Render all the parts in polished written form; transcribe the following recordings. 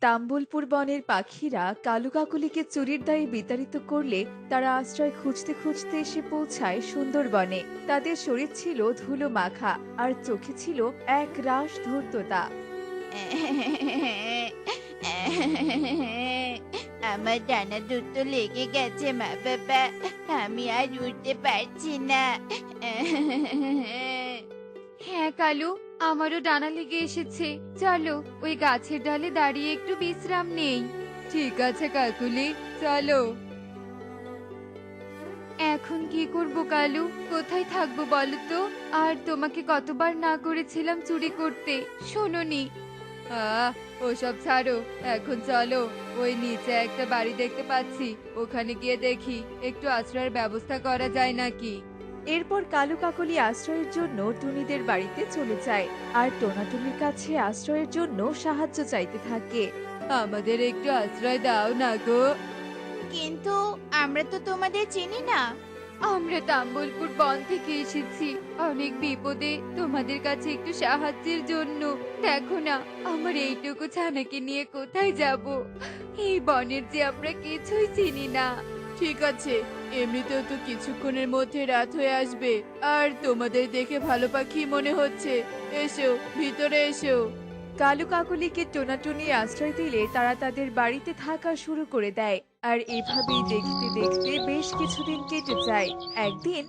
তাম্বুলপুর বনের পাখিরা কালু কাকলিকে চুরির দায়ে বিতাড়িত করলে তারা আশ্রয় খুঁজতে খুঁজতে এসে পৌঁছায় সুন্দরবনে। তাদের শরীর ছিল ধুলো মাখা আর চোখে ছিল এক রাশ ধূর্ততা। আমার ডানা দুটো লেগে গেছে মা বাবা, আমি আর উঠতে পারছি না। হ্যাঁ কালু, আমারও ডানা লেগে এসেছে। চলো ওই গাছের ডালে দাঁড়িয়ে একটু বিশ্রাম নেই। ঠিক আছে কাকুলি, চলো। এখন কি করব কালু? কোথায় থাকবো বলো তো? আর তোমাকে কতবার না করেছিলাম চুরি করতে, শোনোনি। ওসব ছাড়ো, এখন চলো। ওই নিচে একটা বাড়ি দেখতে পাচ্ছি, ওখানে গিয়ে দেখি একটু আশ্রয়ের ব্যবস্থা করা যায় নাকি। এরপর কালু কাকলি আশ্রয়ের জন্য টুনিদের বাড়িতে চলে যায় আর টোনাটুনির কাছে আশ্রয়ের জন্য সাহায্য চাইতে থাকে। আমাদের একটু আশ্রয় দাও না গো। কিন্তু আমরা তো তোমাদের চিনি না। আমরা তাম্বুলপুর বন থেকে এসেছি অনেক বিপদে, তোমাদের কাছে একটু সাহায্যের জন্য। দেখো না, আমার এইটুকু ছানাকে নিয়ে কোথায় যাব? এই বনের যে আমরা কিছুই চিনি না। ঠিক আছে, এমনিতেও তো কিছুক্ষণের মধ্যে রাত হয়ে আসবে, আর তোমাদের দেখে ভালো পাখি মনে হচ্ছে। এসো, ভিতরে এসো। কালু কাকলিকে টোনাটুনি আশ্রয় দিলে তারা তাদের বাড়িতে থাকা শুরু করে দেয়। আর এভাবেই দেখতে দেখতে বেশ কিছুদিন কেটে যায়। একদিন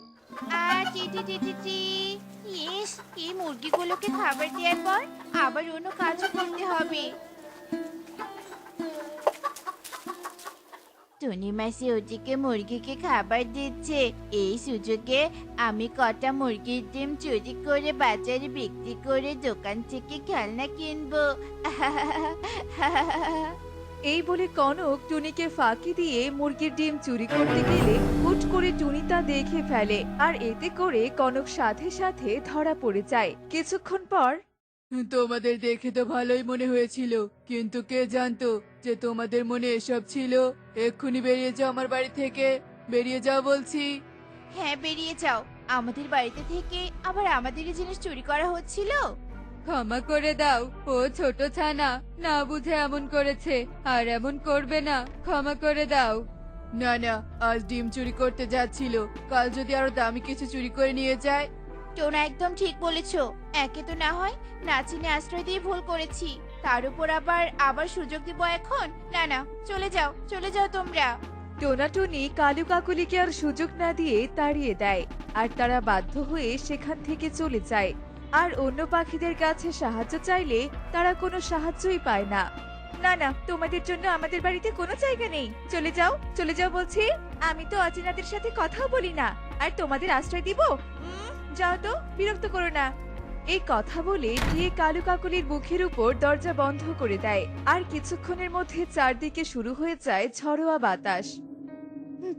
আর টি টি টি টি টি। ইস, এই মুরগিগুলোকে খাবার দেওয়ার পর আবার অন্য কাজও করতে হবে। টুনি মাসি ওদিকে মুরগিকে খাবার দিচ্ছে, এই সুযোগে আমি কটা মুরগির ডিম চুরি করে বাজারে বিক্রি করে দোকান থেকে খেলনা কিনবো। এই বলে কনক টুনিকে ফাঁকি দিয়ে মুরগির ডিম চুরি করতে গেলে হুট করে টুনি তা দেখে ফেলে। আর এতে করে কনক সাথে সাথে ধরা পড়ে যায়। কিছুক্ষণ পর তোমাদের দেখে তো ভালোই মনে হয়েছিল, কিন্তু কে জানতো যে তোমাদের মনে এসব ছিল। এক্ষুনি বেরিয়ে যাও আমার বাড়ি থেকে, বেরিয়ে যাও বলছি। হ্যাঁ, বেরিয়ে যাও। আমাদের বাড়িতে থেকে আবার আমাদেরই জিনিস চুরি করা হচ্ছিল। ক্ষমা করে দাও, ও ছোট ছানা না বুঝে এমন করেছে, আর এমন করবে না। ক্ষমা করে দাও। না না, আজ ডিম চুরি করতে যাচ্ছিল, কাল যদি আরো দামি কিছু চুরি করে নিয়ে যায়। টোনা একদম ঠিক বলেছো। একে তো না হয় না চিনে আশ্রয় দিয়ে ভুল করেছি, তার উপর আবার আবার সুযোগ দিব এখন? না না, চলে যাও, চলে যাও তোমরা। টোনাটুনি কালু কাকলিকে আর সুযোগ না দিয়ে তাড়িয়ে দেয়। আর তারা বাধ্য হয়ে সেখান থেকে চলে যায়। আর অন্য পাখিদের কাছে সাহায্য চাইলে তারা কোনো সাহায্যই পায় না। না না, তোমাদের জন্য আমাদের বাড়িতে কোনো জায়গা নেই। চলে যাও, চলে যাও বলছি। আমি তো অচেনাদের সাথে কথাও বলি না, আর তোমাদের আশ্রয় দিব? যাও তো, বিরক্ত করো না। এই কথা বলে গিয়ে কালু কাকলির মুখের উপর দরজা বন্ধ করে দেয়। আর কিছুক্ষণের মধ্যে চারদিকে শুরু হয়ে যায় ঝড়োয়া বাতাস।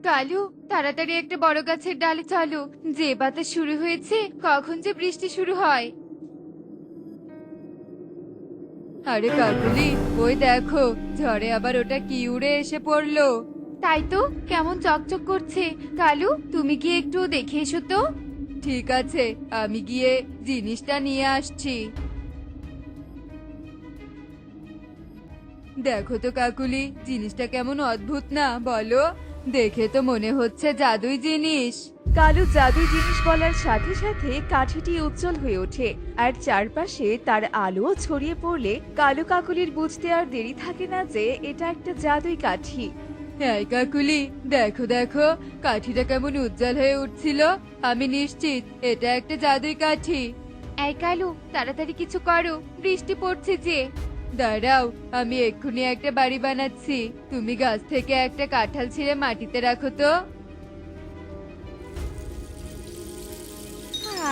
কালু, তাড়াতাড়ি একটা বড় গাছের ডালে চলো। যে বাতাস শুরু হয়েছে, কখন যে বৃষ্টি শুরু হয়। আরে কাকুলি, ওই দেখো, ঝড়ে আবার ওটা কি উড়ে এসে পড়লো। তাই তো, কেমন চকচক করছে। কালু, তুমি কি একটু দেখে এসো তো। ঠিক আছে, আমি গিয়ে জিনিসটা নিয়ে আসছি। দেখো তো কাকুলি, জিনিসটা কেমন অদ্ভুত না বলো? দেখে তো মনে হচ্ছে জাদুই জিনিস। কালু জাদুই জিনিস বলার সাথে সাথে কাঠিটি উজ্জ্বল হয়ে ওঠে আর চারপাশে তার আলো ছড়িয়ে পড়লে কালু কাকলির বুঝতে আর দেরি থাকে না যে এটা একটা জাদুই কাঠি। হ্যাঁ কাকুলি, দেখো দেখো, কাঠিটা কেমন উজ্জ্বল হয়ে উঠছিল। আমি নিশ্চিত এটা একটা জাদুই কাঠি। এই কালু, তাড়াতাড়ি কিছু করো, বৃষ্টি পড়ছে যে। দাঁড়াও, আমি এক্ষুনি একটা বাড়ি বানাচ্ছি। তুমি গাছ থেকে একটা কাঁঠাল ছিঁড়ে মাটিতে রাখো তো।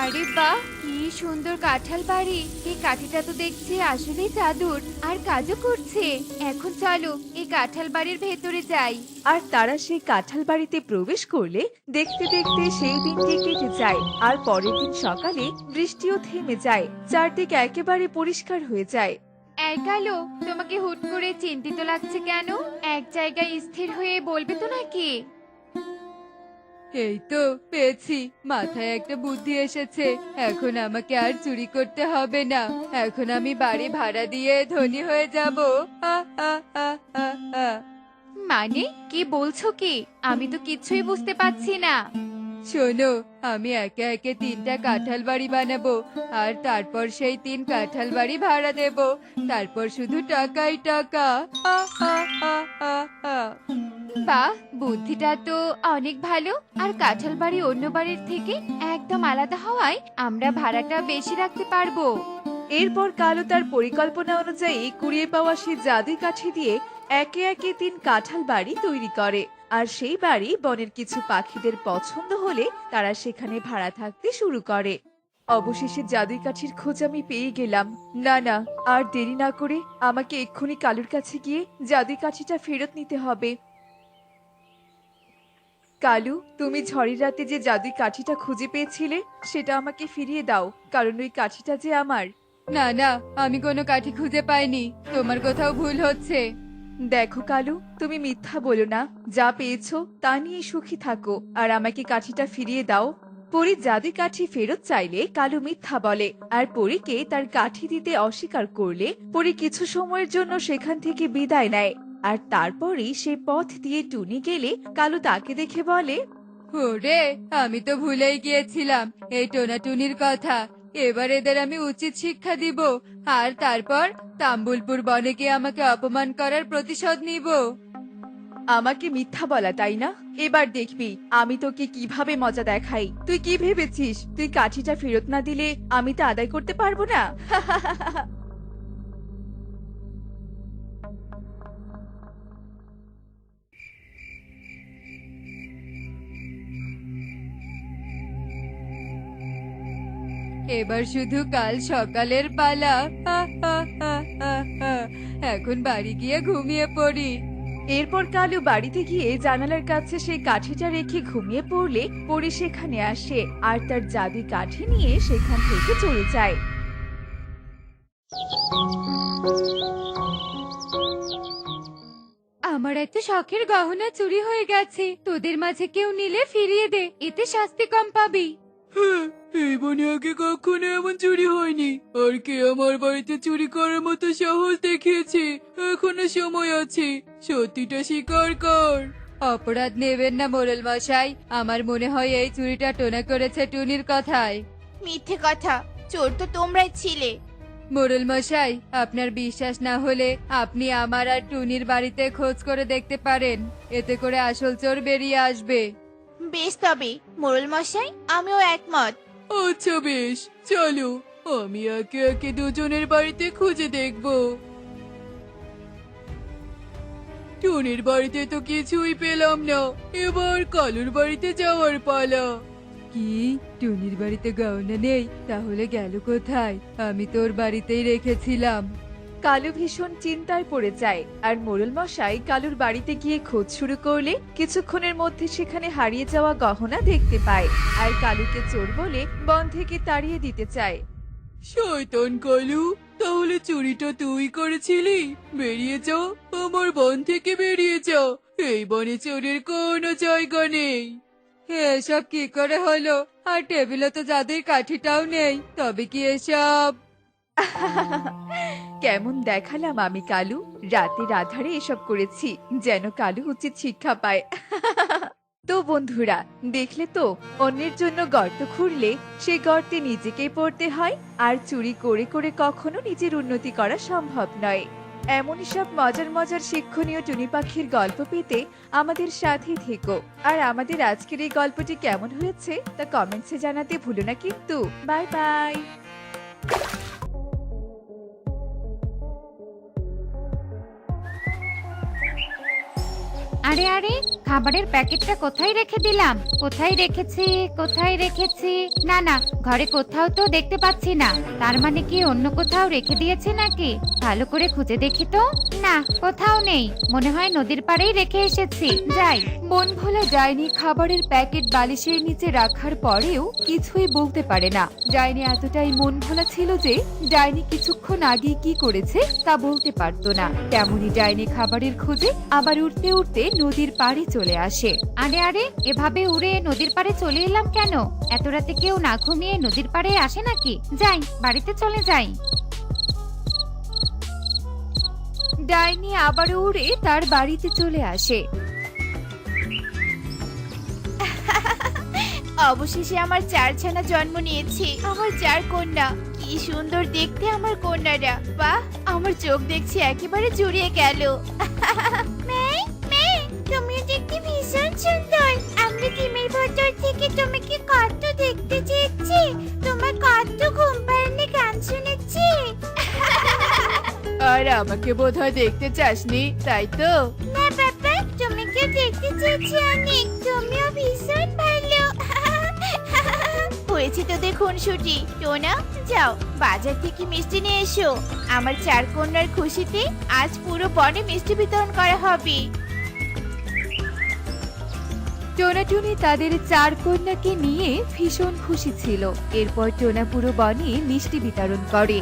আরে বাহ, কি সুন্দর কাঁঠাল বাড়ি। এই কাঠিটা তো দেখছি আসলেই জাদুর, আর কাজও করছে। এখন চলো এই কাঁঠাল বাড়ির ভেতরে যাই। আর তারা সেই কাঁঠাল বাড়িতে প্রবেশ করলে দেখতে দেখতে সেই দিনটি কেটে যায়। আর পরের দিন সকালে বৃষ্টিও থেমে যায়, চারদিক একেবারে পরিষ্কার হয়ে যায়। এই কালু, তোমাকে হুট করে চিন্তিত লাগছে কেন? এক জায়গায় স্থির হয়ে বলবে তো নাকি? এই তো পেয়েছি, মাথায় একটা বুদ্ধি এসেছে। এখন আমাকে আর চুরি করতে হবে না। এখন আমি বাড়ি ভাড়া দিয়ে ধনী হয়ে যাব। মানে কি বলছো কি? আমি তো কিছুই বুঝতে পারছি না। শোনো, আমি একে একে 3টা কাঁঠাল বাড়ি বানাবো, আর তারপর সেই 3 কাঁঠাল বাড়ি ভাড়া দেব। তারপর শুধু টাকাই টাকা। বাহ, বুদ্ধিটা তো অনেক ভালো। আর কাঁঠাল বাড়ি অন্য বাড়ির থেকে একদম আলাদা হওয়ায় আমরা ভাড়াটা বেশি রাখতে পারবো। এরপর কালু তার পরিকল্পনা অনুযায়ী কুড়িয়ে পাওয়া সেই জাদুই কাঠি দিয়ে একে একে 3 কাঁঠাল বাড়ি তৈরি করে। আর সেই বাড়ি বনের কিছু পাখিদের পছন্দ হলে তারা সেখানে ভাড়া থাকতে শুরু করে। অবশেষে জাদুই কাঠির খোঁজ আমি পেয়ে গেলাম। না না, আর দেরি না করে আমাকে এক্ষুনি কালুর কাছে গিয়ে জাদুই কাঠিটা ফেরত নিতে হবে। কালু, তুমি ঝড়ের রাতে যে জাদুই কাঠিটা খুঁজে পেয়েছিলে সেটা আমাকে ফিরিয়ে দাও, কারণ ওই কাঠিটা যে আমার। না না, আমি কোনো কাঠি খুঁজে পাইনি। তোমার কোথাও ভুল হচ্ছে। দেখো কালু, তুমি মিথ্যা বলো না। যা পেয়েছো তা নিয়ে সুখী থাকো, আর আমাকে কাঠিটা ফিরিয়ে দাও। পরী জাদুই কাঠি ফেরত চাইলে কালু মিথ্যা বলে, আর পরীকে তার কাঠি দিতে অস্বীকার করলে পরী কিছু সময়ের জন্য সেখান থেকে বিদায় নেয়। আর তারপরই সে পথ দিয়ে টুনি গেলে কালু তাকে দেখে বলে, ওরে, আমি তো ভুলেই গিয়েছিলাম এই টোনাটুনির কথা। এবার এদের আমি উচিত শিক্ষা দিব, আর তারপর তাম্বুলপুর বনে গিয়ে আমাকে অপমান করার প্রতিশোধ নিব। আমাকে মিথ্যা বলা তাই না? এবার দেখবি আমি তোকে কিভাবে মজা দেখাই। তুই কি ভেবেছিস তুই কাঠিটা ফেরত না দিলে আমি তা আদায় করতে পারবো না? এবার শুধু কাল সকালের পালা। এখন বাড়ি গিয়ে ঘুমিয়ে পড়ি। এরপর কালু বাড়িতে গিয়ে জানালার কাছে সেই কাঠিটা রেখে ঘুমিয়ে পড়লে পরি সেখানে আসে আর তার জাদুই কাঠি নিয়ে সেখান থেকে চলে যায়। আমার এত শখের গহনা চুরি হয়ে গেছে, তোদের মাঝে কেউ নিলে ফিরিয়ে দে, এতে শাস্তি কম পাবি। হ্যাঁ, এই বনে আগে কখনো এমন চুরি হয়নি। আর কে আমার বাড়িতে চুরি করার মতো সাহস দেখিয়েছে? এখনো সময় আছে, সত্যিটা স্বীকার কর। অপরাধ নেবেন না মোড়ল মশাই, আমার মনে হয় এই চুরিটা টোনা করেছে টুনির কথায়। মিথ্যে কথা, চোর তো তোমরাই ছিলে। মোড়ল মশাই, আপনার বিশ্বাস না হলে আপনি আমার আর টুনির বাড়িতে খোঁজ করে দেখতে পারেন, এতে করে আসল চোর বেরিয়ে আসবে। বেশ, তবে মোড়ল মশাই আমিও একমত। আচ্ছা বেশ, চলো আমি একে একে দুজনের বাড়িতে খুঁজে দেখব। টুনির বাড়িতে তো কিছুই পেলাম না, এবার কালুর বাড়িতে যাওয়ার পালা। কি, টুনির বাড়িতে গহনা নেই? তাহলে গেল কোথায়? আমি তোর বাড়িতেই রেখেছিলাম। কালু ভীষণ চিন্তায় পড়ে যায় আর মোড়ল মশাই কালুর বাড়িতে গিয়ে খোঁজ শুরু করলে কিছুক্ষণের মধ্যে সেখানে হারিয়ে যাওয়া গহনা দেখতে পায় আর কালুকে চোর বলে বন থেকে তাড়িয়ে দিতে চায়। শয়তান কালু, তাহলে চুরিটা তুই করেছিলি? বেরিয়ে যাও, আমার বন থেকে বেরিয়ে যাও। এই বনে চোরের কোনো জায়গা নেই। এসব কি করে হলো? আর টেবিলে তো জাদুই কাঠিটাও নেই, তবে কি এসব? কেমন দেখালাম আমি কালু? রাতের আধারে এসব করেছি যেন কালু উচিত শিক্ষা পায়। তো বন্ধুরা, দেখলে তো অন্যের জন্য গর্ত খুঁড়লে সেই গর্তে নিজেকেই পড়তে হয়, আর চুরি করে করে কখনো নিজের উন্নতি করা সম্ভব নয়। এমনই সব মজার মজার শিক্ষণীয় টুনি পাখির গল্প পেতে আমাদের সাথেই থেকো। আর আমাদের আজকের এই গল্পটি কেমন হয়েছে তা কমেন্টসে জানাতে ভুলো না কিন্তু। Bye bye. আরে আরে, খাবারের প্যাকেটটা কোথায় রেখে দিলাম? কোথায় রেখেছি? না না, ঘরে কোথাও তো দেখতে পাচ্ছি না। তার মানে কি অন্য কোথাও রেখে দিয়েছে নাকি? ভালো করে খুঁজে দেখি তো। না, কোথাও নেই। মনে হয় নদীর পাড়েই রেখে এসেছি। যাই। মন ভোলা ডাইনি খাবারের প্যাকেট বালিশের নিচে রাখার পরেও কিছুই বলতে পারে না। ডাইনি এতটাই মন ভোলা ছিল যে ডাইনি কিছুক্ষণ আগে কি করেছে তা বলতে পারতো না। তেমনি ডাইনি খাবারের খোঁজে আবার উঠতে উঠতে নদীর পাড়ে চলে চলে আসে। আরে আরে, এভাবে উড়ে নদীর পাড়ে চলে এলাম কেন? এত রাতে কেউ না ঘুমিয়ে নদীর পাড়ে আসে নাকি? যাই, বাড়িতে চলে যাই। ডাইনি আবারও উড়ে তার বাড়িতে চলে আসে। অবশেষে আমার 4 ছানা জন্ম নিয়েছে, আমার 4 কন্যা। কি সুন্দর দেখতে আমার কন্যারা, বাহ, আমার চোখ দেখছি একেবারে জুড়িয়ে গেল। তুমি দেখতে ভীষণ সুন্দর। আমরা ডিমের ভেতর থেকে তোমাকে কত দেখতে চেয়েছি, তোমার কত ঘুম পাড়ানি গান শুনেছি। আর আমাকে বোধহয় দেখতে চাসনি, তাই তো? না বাবা, তোমাকে দেখতে চেয়েছি অনেক, তুমিও ভীষণ ভালো। হয়েছে তোদের খুনসুটি। টোনা, যাও বাজার থেকে মিষ্টি নিয়ে এসো। আমার 4 কন্যার খুশিতে আজ পুরো বনে মিষ্টি বিতরণ করা হবে। টোনাটুনি তাদের 4 কন্যাকে নিয়ে ভীষণ খুশি ছিল। এরপর টোনা পুরো বনে মিষ্টি বিতরণ করে।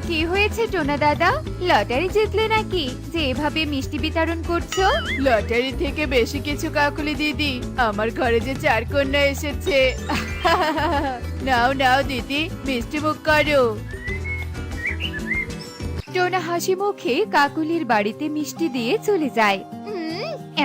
কি হয়েছে টোনা দাদা? লটারি জিতলে নাকি যে এভাবে মিষ্টি বিতরণ করছো? লটারি থেকে বেশি কিছু কাকুলি দিদি, আমার ঘরে যে 4 কন্যা এসেছে। নাও নাও দিদি, মিষ্টি মুখ করো। টোনা হাসি মুখে কাকুলির বাড়িতে মিষ্টি দিয়ে চলে যায়।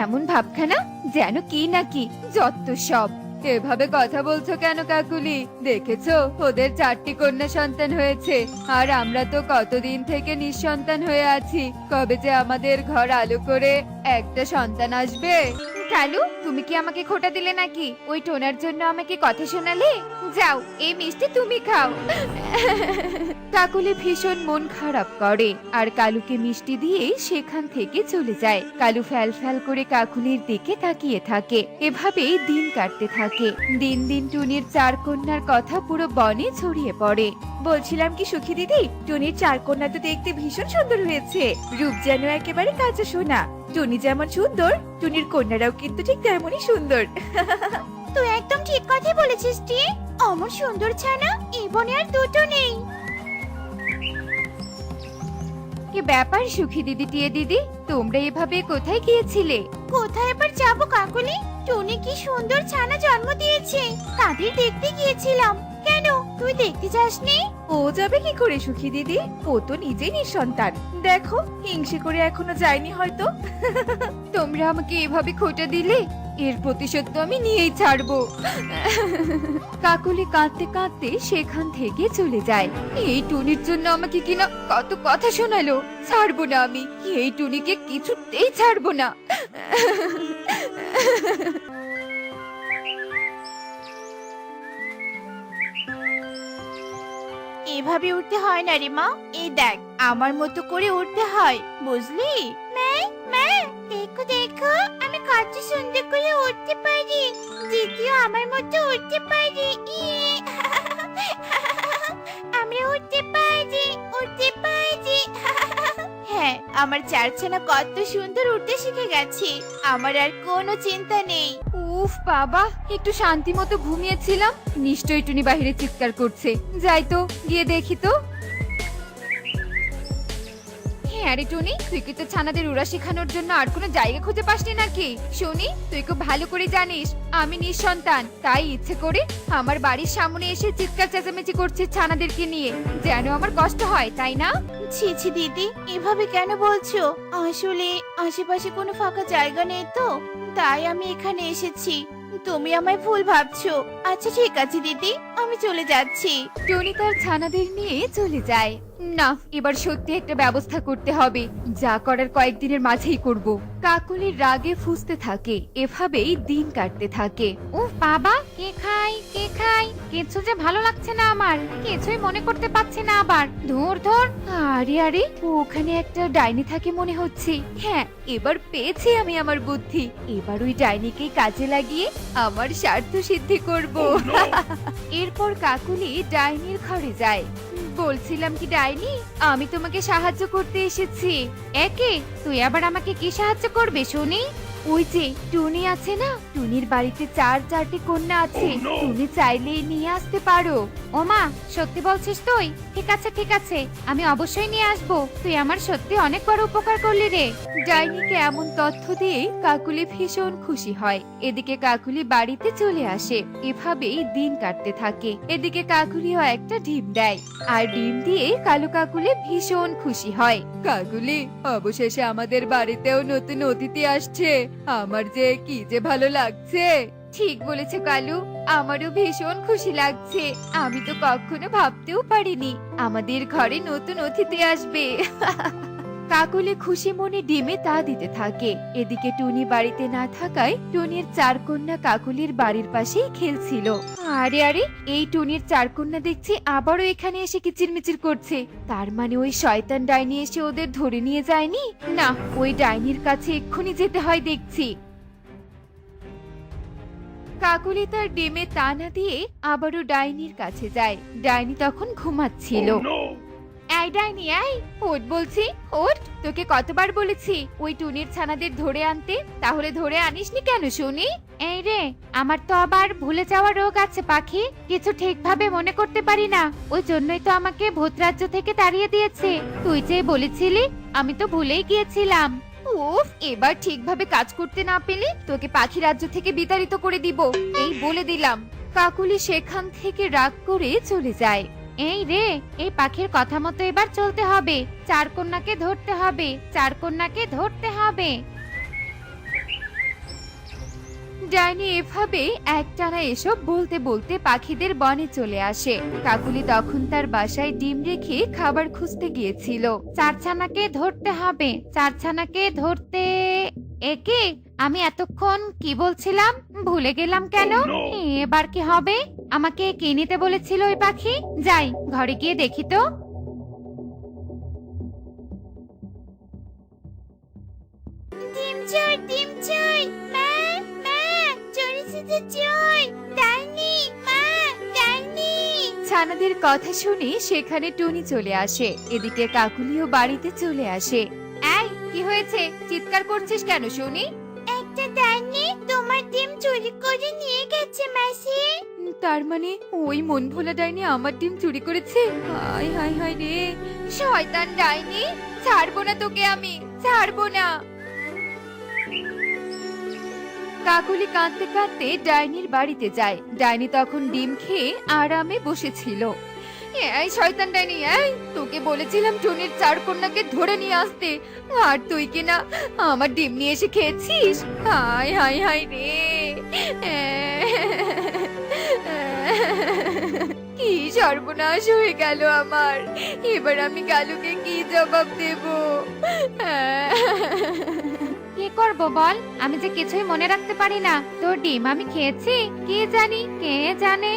এমন ভাবখানা যেন কি নাকি, যত সব। এভাবে কথা বলছো কেন কাকুলি? দেখেছো ওদের 4টি কন্যা সন্তান হয়েছে, আর আমরা তো কতদিন থেকে নিঃসন্তান হয়ে আছি। কবে যে আমাদের ঘর আলো করে একটা সন্তান আসবে। কালু, তুমি কি আমাকে খোটা দিলে নাকি? ওই টোনার জন্য আমাকে কথা শোনালে? যাও, এই মিষ্টি তুমি খাও। কাকুলি ভীষণ মন খারাপ করে আর কালুকে মিষ্টি দিয়ে সেখান থেকে চলে যায়। কালু ফ্যাল ফ্যাল করে কাকুলির দিকে তাকিয়ে থাকে। এভাবেই দিন কাটতে থাকে। দিন দিন টুনির 4 কন্যার কথা পুরো বনে ছড়িয়ে পড়ে। বলছিলাম কি সুখী দিদি, টুনির 4 কন্যা তো দেখতে ভীষণ সুন্দর হয়েছে। রূপ যেন একেবারে কাঁচা সোনা। টুনি যেমন সুন্দর, টুনির কন্যারাও কিন্তু ঠিক তেমনই সুন্দর। তুই একদম ঠিক কথাই বলেছিস টি। অমর সুন্দর ছানা এই বনে আর দুটো নেই। কি ব্যাপার সুখী দিদি, টিয়ে দিদি, তোমরা এভাবে কোথায় গিয়েছিলে? কোথায় আবার যাবো কাকুলি? টুনি কি সুন্দর ছানা জন্ম দিয়েছে, তাদের দেখতে গিয়েছিলাম। কেন, তুই দেখতে যাসনি? ও যাবে কি করে সুখী দিদি? ও তো নিজেই নিঃসন্তান। দেখো, হিংসে করে এখনো যায়নি হয়তো। তোমরা আমাকে এভাবে খোটা দিলে, এর প্রতিশোধ তো আমি নিয়েই ছাড়বো। কাকুলি কাঁদতে কাঁদতে সেখান থেকে চলে যায়। এই টুনির জন্য আমাকে কিনা কত কথা শোনালো, ছাড়বো না আমি। এই টুনিকে কিছুতেই ছাড়বো না। এভাবে উঠতে হয় না রে মা, এই দেখ আমার মতো করে উঠতে হয়, বুঝলি? দেখো দেখো, আমি কত সুন্দর করে উঠতে পারি। দিদিও আমার মতো উঠতে পারি। আমরা উঠতে পারি, উঠতে পারি। হ্যাঁ, আমার 4 ছানা কত সুন্দর উঠতে শিখে গেছে। আমার আর কোনো চিন্তা নেই। উফ বাবা, একটু শান্তি মতো ঘুমিয়েছিলাম, নিশ্চয়ই টুনি বাহিরে চিৎকার করছে। যাই তো, গিয়ে দেখি তো। হ্যাঁ আরে টুনি, তুই কি তো ছানাদের উড়া শেখানোর জন্য আর কোনো জায়গা খুঁজে পাসনি নাকি? শুনি, তুই খুব ভালো করে জানিস আমি নিঃসন্তান, তাই ইচ্ছে করে আমার বাড়ির সামনে এসে চিৎকার চেঁচামেচি করছিস ছানাদেরকে নিয়ে, যেন আমার কষ্ট হয়, তাই না? ছি ছি দিদি, এভাবে কেন বলছো? আসলে আশেপাশে কোনো ফাঁকা জায়গা নেই তো, তাই আমি এখানে এসেছি। তুমি আমায় ভুল ভাবছো। আচ্ছা ঠিক আছে দিদি, আমি চলে যাচ্ছি। টনি তার ছানাদের নিয়ে চলে যায়। না, এবার সত্যি একটা ব্যবস্থা করতে হবে, যা করার কয়েকদিনের মাঝেই করব। কাকুলির রাগে ফুঁসতে থাকে। এভাবেই দিন কাটতে থাকে। উফ বাবা, কে খাই কে খাই, কিছু যে ভালো লাগছে না আমার, কিছুই মনে করতে পারছি না আবার। ধুর ধুর। আরে আরে, ওখানে একটা ডাইনি থাকে মনে হচ্ছে। হ্যাঁ, এবার পেয়েছি আমি আমার বুদ্ধি। এবার ওই ডাইনিকে কাজে লাগিয়ে আমার স্বার্থ সিদ্ধি করব। এরপর কাকুলি ডাইনির ঘরে যায়। বলছিলাম কি ডাইনি, আমি তোমাকে সাহায্য করতে এসেছি। একে তুই আবার আমাকে কি সাহায্য করবে শুনি? ওই যে টুনি আছে না, টুনির বাড়িতে 4টি কন্যা আছে, তুমি চাইলেই নিয়ে আসতে পারো। ওমা, সত্যি বলছিস তুই? ঠিক আছে ঠিক আছে, আমি অবশ্যই নিয়ে আসবো। তুই আমার সত্যি অনেক বড় উপকার করলি রে। ডাইনিকে এমন তথ্য দিয়ে কাকুলি ভীষণ খুশি হয়। এদিকে কাকুলি বাড়িতে চলে আসে। এভাবেই দিন কাটতে থাকে। এদিকে কাকুলিও একটা ডিম দেয়, আর ডিম দিয়ে কালু কাকুলি ভীষণ খুশি হয়। কাকুলি, অবশেষে আমাদের বাড়িতেও নতুন অতিথি আসছে। আমার যে কি যে ভালো লাগছে। ঠিক বলেছে কালু, আমারও ভীষণ খুশি লাগছে। আমি তো কখনো ভাবতেও পারিনি আমাদের ঘরে নতুন অতিথি আসবে। কাকুলি খুশি মনে ডিমে তা দিতে থাকে। এদিকে টুনি বাড়িতে না থাকায় টুনির 4 কন্যা কাকুলির বাড়ির পাশেই খেলছিল। আরে আরে, এই টুনির 4 কন্যা দেখছি আবারও এখানে এসে কিচিরমিচির করছে। তার মানে ওই শয়তান ডাইনি এসে ওদের ধরে নিয়ে যায়নি? না, ওই ডাইনির কাছে এক্ষুনি যেতে হয় দেখছি। কাকুলি তার ডিমে তা না দিয়ে আবারও ডাইনির কাছে যায়। ডাইনি তখন ঘুমাচ্ছিল। এই ডাইনি, এই ওঠ বলছি, ওঠ। তোকে কতবার বলেছি ওই টুনির ছানাদের ধরে আনতে, তাহলে ধরে আনিসনি কেন শুনি? এই রে, আমার তো আবার ভুলে যাওয়ার রোগ আছে পাখি, কিছু ঠিকভাবে মনে করতে পারি না। ওই জন্যই তো আমাকে ভূতরাজ্য থেকে তাড়িয়ে দিয়েছে। তুই যে বলেছিলি, আমি তো ভুলেই গিয়েছিলাম। উফ, এবার ঠিকভাবে কাজ করতে না পেলে তোকে পাখি রাজ্য থেকে বিতাড়িত করে দিব, এই বলে দিলাম। কাকুলি সেখান থেকে রাগ করে চলে যায়। এই রে, এই পাখির কথা মতো এবার চলতে হবে। 4 কন্যাকে ধরতে হবে, 4 কন্যাকে ধরতে হবে। ডাইনি এভাবে একটানা এসব বলতে বলতে পাখিদের বনে চলে আসে। কাকুলি তখন তার বাসায় ডিম রেখে খাবার খুঁজতে গিয়েছিল। 4 ছানাকে ধরতে হবে, 4 ছানাকে ধরতে। একে আমি এতক্ষণ কি বলছিলাম, ভুলে গেলাম কেন? এবার কি হবে? আমাকে কে নিতে বলেছিল ওই পাখি? যাই, ঘরে গিয়ে দেখি তো। ডিম চোর, ডিম চোর, মা, মা, চোর এসেছে, চোর, ডাইনি, মা, ডাইনি। ছানাদের কথা শুনে সেখানে টুনি চলে আসে। এদিকে কাকুলিও বাড়িতে চলে আসে। এই, কি হয়েছে? চিৎকার করছিস কেন শুনি? একটা ডাইনি তোমার ডিম চুরি করে নিয়ে গেছে মাসি। তার মানে ওই মন ভোলা ডাইনি আমার ডিম চুরি করেছে? হায় হায় হায় রে, শয়তান ডাইনি, ছাড়বো না তোকে, আমি ছাড়বো না। কাকুলি কাঁদতে কাঁদতে ডাইনির বাড়িতে যায়। ডাইনি তখন ডিম খেয়ে আরামে বসেছিল। এই শয়তান ডাইনি, এই তোকে বলেছিলাম টুনির 4 কন্যাকে ধরে নিয়ে আসতে, আর তুই কিনা আমার ডিম নিয়ে এসে খেয়েছিস। হায় হায় হায় রে, কি সর্বনাশ হয়ে গেল আমার। এবার আমি কালুকে কি জবাব দেব? কি করব বল, আমি যে কিছুই মনে রাখতে পারি না। তোর ডিম আমি খেয়েছি, কে জানি, কে জানে।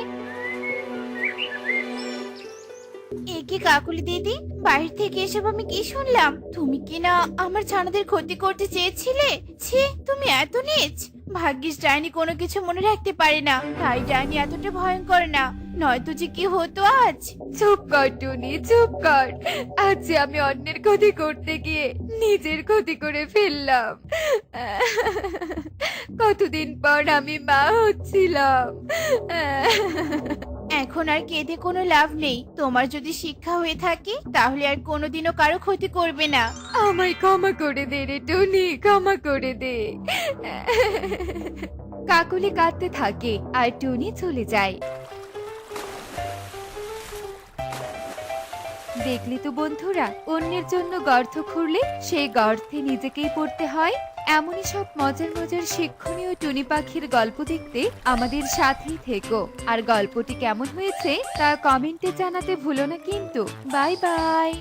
একে কাকুলি দিদি, বাইরে থেকে এসব আমি কি শুনলাম? তুমি কি না আমার ছানাদের ক্ষতি করতে চেয়েছিলে? ছি, তুমি এত নীচ। ভাগ্যিস ডাইনি কোনো কিছু মনে রাখতে পারে না, তাই ডাইনি এতটা ভয়ঙ্কর না, নয়তো যে কি হতো আজ। চুপ কর টুনি, চুপ কর। আজ যে আমি অন্যের ক্ষতি করতে গিয়ে নিজের ক্ষতি করে ফেললাম। কতদিন পর আমি মা হচ্ছিলাম। এখন আর কেঁদে কোনো লাভ নেই। তোমার যদি শিক্ষা হয়ে থাকে তাহলে আর কোনোদিনও কারো ক্ষতি করবে না। আমায় ক্ষমা করে দে রে টুনি, ক্ষমা করে দে। কাকুলি কাঁদতে থাকে আর টুনি চলে যায়। দেখলি তো বন্ধুরা, অন্যের জন্য গর্ত খুঁড়লে সেই গর্তে নিজেকেই পড়তে হয়। এমনই সব মজার মজার শিক্ষণীয় টুনি পাখির গল্প দেখতে আমাদের সাথেই থেকো। আর গল্পটি কেমন হয়েছে তা কমেন্টে জানাতে ভুলো না কিন্তু। Bye bye.